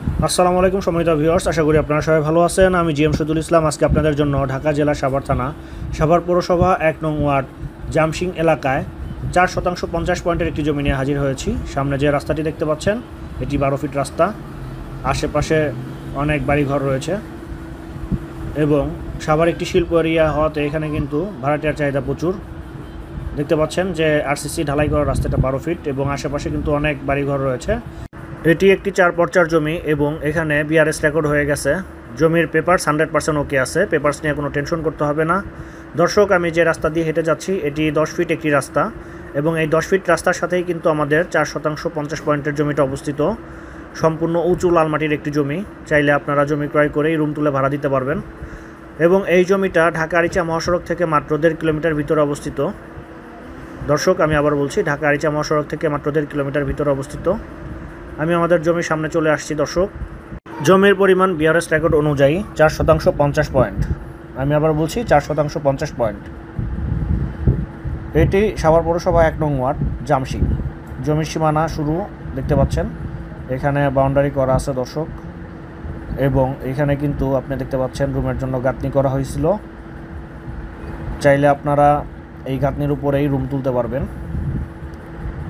আসসালামু আলাইকুম সম্মানিত ভিউয়ার্স, আশা করি আপনারা সবাই ভালো আছেন। আমি জিএম শহীদুল ইসলাম আজকে আপনাদের জন্য ঢাকা জেলা সাভার থানা সাভার পৌরসভা ১ নং ওয়ার্ড জামসিং এলাকায় 4% 50 পয়েন্টের একটি জমি নিয়ে হাজির হয়েছি। সামনে যে রাস্তাটি দেখতে পাচ্ছেন এটি 12 ফিট রাস্তা, আশেপাশে অনেক বাড়িঘর রয়েছে এবং সাভার একটি শিল্প এরিয়া হওয়াতে এখানে কিন্তু ভাড়াটিয়ার চাহিদা প্রচুর। দেখতে পাচ্ছেন যে আরসিসি ঢালাই করা রাস্তাটা 12 ফিট এবং আশেপাশে কিন্তু অনেক বাড়িঘর রয়েছে। এটি একটি 4 পর্চার জমি এবং এখানে বিআরএস রেকর্ড হয়ে গেছে। জমির পেপারস 100% ওকে আছে, পেপারস নিয়ে কোনো টেনশন করতে হবে না। দর্শক, আমি যে রাস্তা দিয়ে হেঁটে যাচ্ছি এটি 10 ফিট একটি রাস্তা এবং এই 10 ফিট রাস্তার সাথেই কিন্তু আমাদের 4% 50 পয়েন্টের জমিটা অবস্থিত। সম্পূর্ণ উঁচু লাল মাটির একটি জমি, চাইলে আপনারা জমি ক্রয় করেই রুম তুলে ভাড়া দিতে পারবেন। এবং এই জমিটা ঢাকা আরিচা মহাসড়ক থেকে মাত্র 1.5 কিলোমিটার ভিতরে অবস্থিত। দর্শক, আমি আবার বলছি, ঢাকা আরিচা মহাসড়ক থেকে মাত্র 1.5 কিলোমিটার ভিতরে অবস্থিত। আমি আমাদের জমির সামনে চলে আসছি। দর্শক, জমির পরিমাণ বিআরএস রেকর্ড অনুযায়ী 4% 50 পয়েন্ট। আমি আবার বলছি 4% 50 পয়েন্ট। এটি সাভার পৌরসভা 1 নং ওয়ার্ড জামসিং। জমির সীমানা শুরু দেখতে পাচ্ছেন, এখানে বাউন্ডারি করা আছে দর্শক, এবং এখানে কিন্তু আপনি দেখতে পাচ্ছেন রুমের জন্য গাঁথনি করা হয়েছিল। চাইলে আপনারা এই গাঁথনির উপরেই রুম তুলতে পারবেন।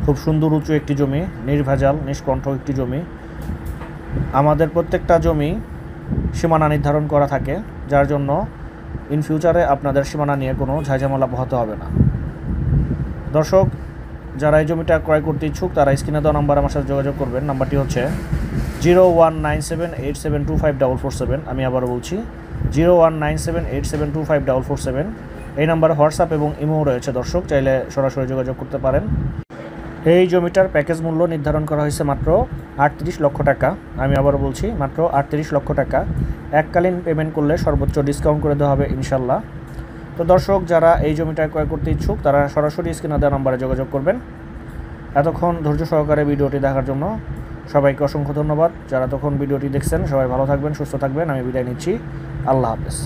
খুব সুন্দর উঁচু একটি জমি, নির্ভেজাল নিষ্কণ্ঠ একটি জমি। আমাদের প্রত্যেকটা জমি সীমানা নির্ধারণ করা থাকে, যার জন্য ইন ফিউচারে আপনাদের সীমানা নিয়ে কোনো ঝামেলা পোহাতে হবে না। দর্শক, যারা এই জমিটা ক্রয় করতে ইচ্ছুক তারা স্ক্রিনে দেওয়া নাম্বারে আমার সাথে যোগাযোগ করবেন। নাম্বারটি হচ্ছে 019787254447। আমি আবার বলছি 019787254447। এই নাম্বারে হোয়াটসঅ্যাপ এবং ইমো রয়েছে। দর্শক, চাইলে সরাসরি যোগাযোগ করতে পারেন। এই জমিটার প্যাকেজ মূল্য নির্ধারণ করা হয়েছে মাত্র 38 লক্ষ টাকা। আমি আবার বলছি মাত্র 38 লক্ষ টাকা। এককালীন পেমেন্ট করলে সর্বোচ্চ ডিসকাউন্ট করে দেওয়া হবে ইনশাল্লাহ। তো দর্শক, যারা এই জমিটা ক্রয় করতে ইচ্ছুক তারা সরাসরি স্ক্রিনে দেওয়া নাম্বারে যোগাযোগ করবেন। এতক্ষণ ধৈর্য সহকারে ভিডিওটি দেখার জন্য সবাইকে অসংখ্য ধন্যবাদ। যারা তখন ভিডিওটি দেখছেন সবাই ভালো থাকবেন, সুস্থ থাকবেন। আমি বিদায় নিচ্ছি। আল্লাহ হাফেজ।